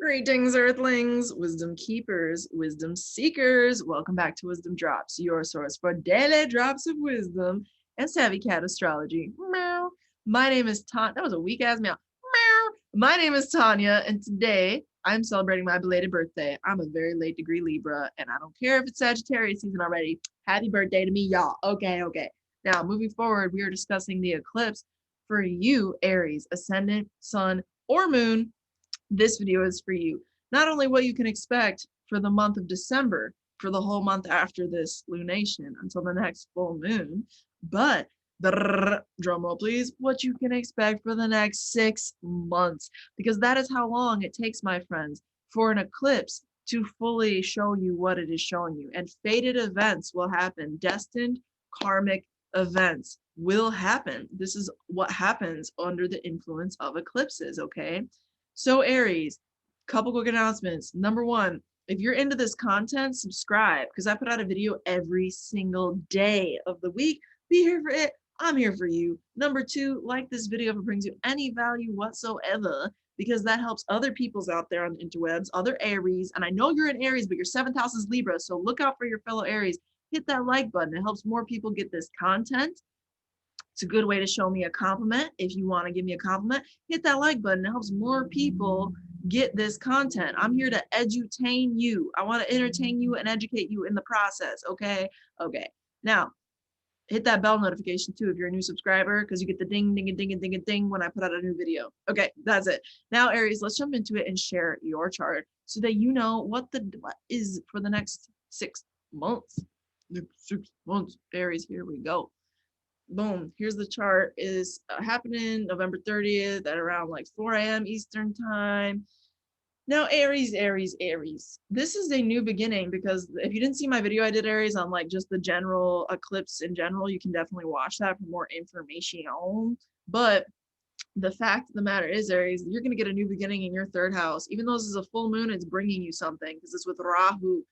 Greetings, Earthlings, wisdom keepers, wisdom seekers. Welcome back to WizdomDropz, your source for daily drops of wisdom and savvy cat astrology. Meow. My name is Tonia. That was a weak ass meow. Meow. My name is Tonia, and today I'm celebrating my belated birthday. I'm a very late degree Libra, and I don't care if it's Sagittarius season already. Happy birthday to me, y'all. Okay. Now, moving forward, we are discussing the eclipse for you, Aries, ascendant, sun, or moon. This video is for you. Not only what you can expect for the month of December, for the whole month after this lunation until the next full moon, but drum roll please, what you can expect for the next 6 months, because that is how long it takes, my friends, for an eclipse to fully show you what it is showing you. And fated events will happen. Destined karmic events will happen. This is what happens under the influence of eclipses, okay? So Aries, couple quick announcements. Number one, if you're into this content, subscribe, because I put out a video every single day of the week. Be here for it. I'm here for you. Number two, like this video if it brings you any value whatsoever, because that helps other peoples out there on the interwebs, other Aries. And I know you're an Aries, but your 7th house is Libra, so look out for your fellow Aries. Hit that like button. It helps more people get this content. It's a good way to show me a compliment. If you want to give me a compliment, hit that like button. It helps more people get this content. I'm here to edutain you. I want to entertain you and educate you in the process. Okay. Now, hit that bell notification too if you're a new subscriber, because you get the ding, ding, ding, ding, ding, ding when I put out a new video. Okay, that's it. Now, Aries, let's jump into it and share your chart so that you know what is for the next 6 months. 6 months, Aries. Here we go. Boom, here's the chart. Is happening November 30th at around like 4 a.m. Eastern time. Now, Aries, this is a new beginning, because if you didn't see my video I did, Aries, on like just the general eclipse in general, you can definitely watch that for more information. But the fact of the matter is, Aries, you're going to get a new beginning in your 3rd house. Even though this is a full moon, it's bringing you something, because it's with Rahu,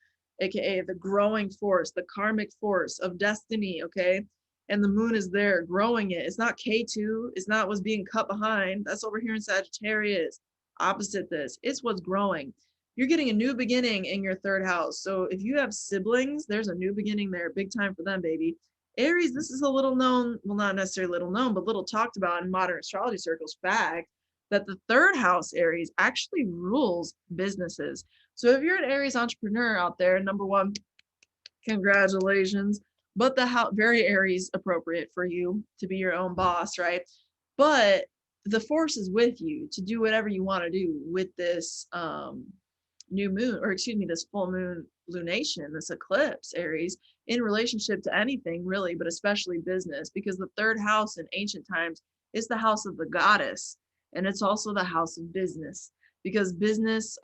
aka the growing force, the karmic force of destiny, okay? And the moon is there growing it. It's not K2. It's not what's being cut behind. That's over here in Sagittarius. Opposite this. It's what's growing. You're getting a new beginning in your 3rd house. So if you have siblings, there's a new beginning there. Big time for them, baby. Aries, this is a little known, well, not necessarily little known, but little talked about in modern astrology circles, fact that the 3rd house, Aries, actually rules businesses. So if you're an Aries entrepreneur out there, number one, congratulations. But the house, very Aries appropriate for you to be your own boss, right? But the force is with you to do whatever you want to do with this new moon, or excuse me, this full moon lunation, this eclipse, Aries, in relationship to anything really, but especially business, because the 3rd house in ancient times is the house of the goddess, and it's also the house of business, because business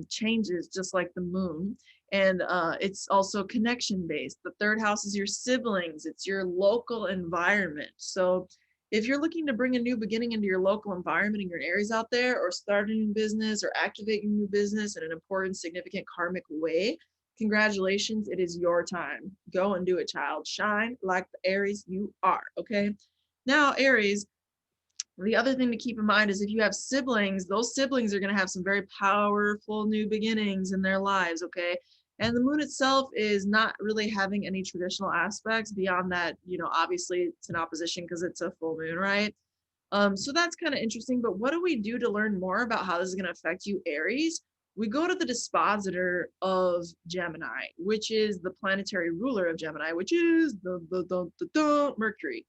changes just like the moon. And it's also connection based. The 3rd house is your siblings. It's your local environment. So if you're looking to bring a new beginning into your local environment and you're an Aries out there, or start a new business or activate your new business in an important, significant karmic way, congratulations, it is your time. Go and do it, child. Shine like the Aries you are, okay? Now, Aries, the other thing to keep in mind is if you have siblings, those siblings are going to have some very powerful new beginnings in their lives, okay? And the moon itself is not really having any traditional aspects beyond that, obviously it's an opposition because it's a full moon, right? So that's kind of interesting. But what do we do to learn more about how this is going to affect you, Aries? We go to the dispositor of Gemini, which is the planetary ruler of Gemini, which is the Mercury.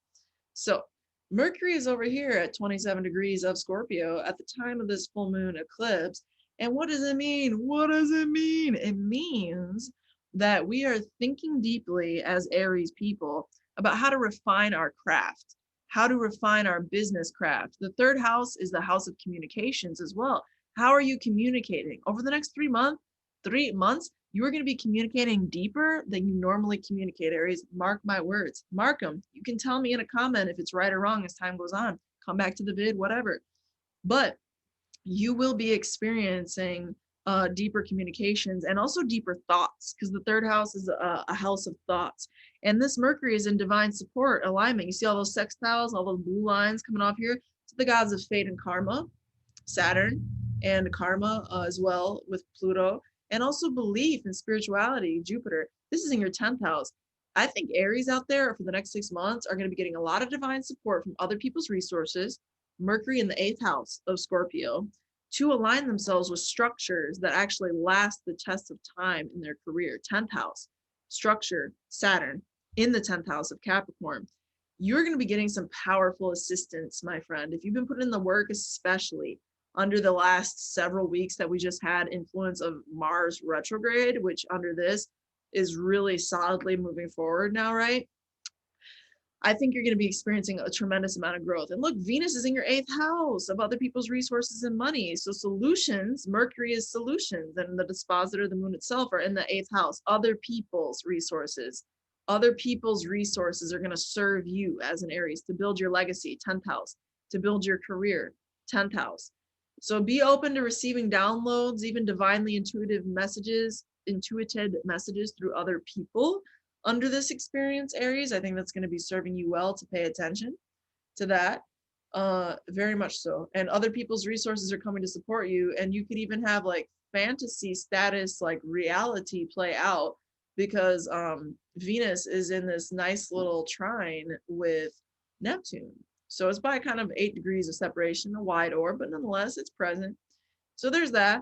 So Mercury is over here at 27 degrees of Scorpio at the time of this full moon eclipse. And what does it mean? What does it mean? It means that we are thinking deeply as Aries people about how to refine our craft, how to refine our business craft. The 3rd house is the house of communications as well. How are you communicating? Over the next 3 months, you are going to be communicating deeper than you normally communicate, Aries. Mark my words. Mark them. You can tell me in a comment if it's right or wrong as time goes on. Come back to the vid, whatever. But you will be experiencing deeper communications and also deeper thoughts, because the 3rd house is a house of thoughts. And this Mercury is in divine support alignment. You see all those sextiles, all those blue lines coming off here? It's the gods of fate and karma, Saturn, and karma as well with Pluto, and also belief and spirituality, Jupiter. This is in your 10th house. I think Aries out there for the next 6 months are going to be getting a lot of divine support from other people's resources. Mercury in the 8th house of Scorpio to align themselves with structures that actually last the test of time in their career. 10th house, structure, Saturn in the 10th house of Capricorn. You're going to be getting some powerful assistance, my friend. If you've been putting in the work, especially under the last several weeks that we just had influence of Mars retrograde, which under this is really solidly moving forward now, right? I think you're going to be experiencing a tremendous amount of growth. And look, Venus is in your 8th house of other people's resources and money. So solutions, Mercury is solutions, and the dispositor, the moon itself, are in the 8th house. Other people's resources. Other people's resources are going to serve you as an Aries to build your legacy, 10th house, to build your career, 10th house. So be open to receiving downloads, even divinely intuitive messages, intuited messages through other people under this experience, Aries. I think that's going to be serving you well to pay attention to that. Very much so. And other people's resources are coming to support you. And you could even have like fantasy status, like reality play out because Venus is in this nice little trine with Neptune. So it's by kind of 8 degrees of separation, a wide orb, but nonetheless, it's present. So there's that.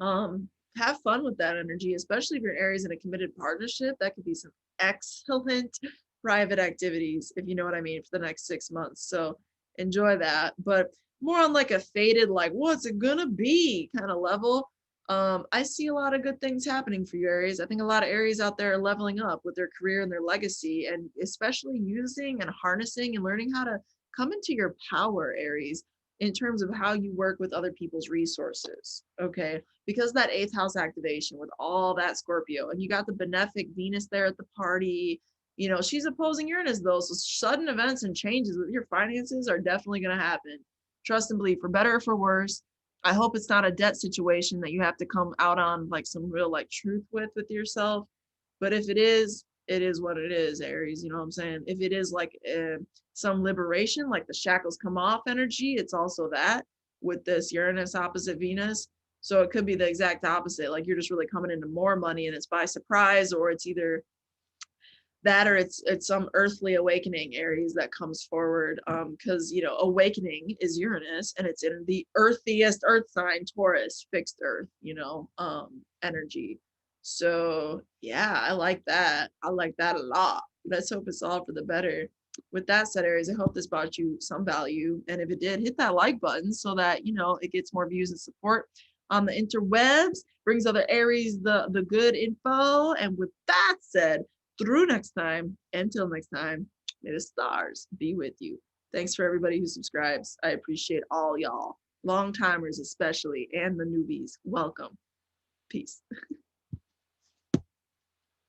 Have fun with that energy, especially if you're Aries in a committed partnership. That could be some excellent private activities, if you know what I mean, for the next 6 months. So enjoy that. But more on like a faded, like, what's it gonna be kind of level. I see a lot of good things happening for you, Aries. I think a lot of Aries out there are leveling up with their career and their legacy, and especially using and harnessing and learning how to come into your power, Aries, in terms of how you work with other people's resources. Okay. Because that 8th house activation with all that Scorpio, and you got the benefic Venus there at the party. You know, she's opposing Uranus though. So sudden events and changes with your finances are definitely going to happen. Trust and believe, for better or for worse. I hope it's not a debt situation that you have to come out on like some real like truth with yourself. But if it is what it is, Aries. You know what I'm saying? If it is like some liberation, like the shackles come off energy, it's also that with this Uranus opposite Venus. So it could be the exact opposite. Like you're just really coming into more money and it's by surprise, or it's either that or it's some earthly awakening, Aries, that comes forward. Because you know, awakening is Uranus and it's in the earthiest earth sign, Taurus, fixed earth, you know, energy. So yeah, I like that. I like that a lot. Let's hope it's all for the better. With that said, Aries, I hope this brought you some value. And if it did, hit that like button so that, you know, it gets more views and support on the interwebs, brings other Aries the good info. And with that said, through next time, until next time, may the stars be with you. Thanks for everybody who subscribes. I appreciate all y'all, long timers especially, and the newbies. Welcome. Peace.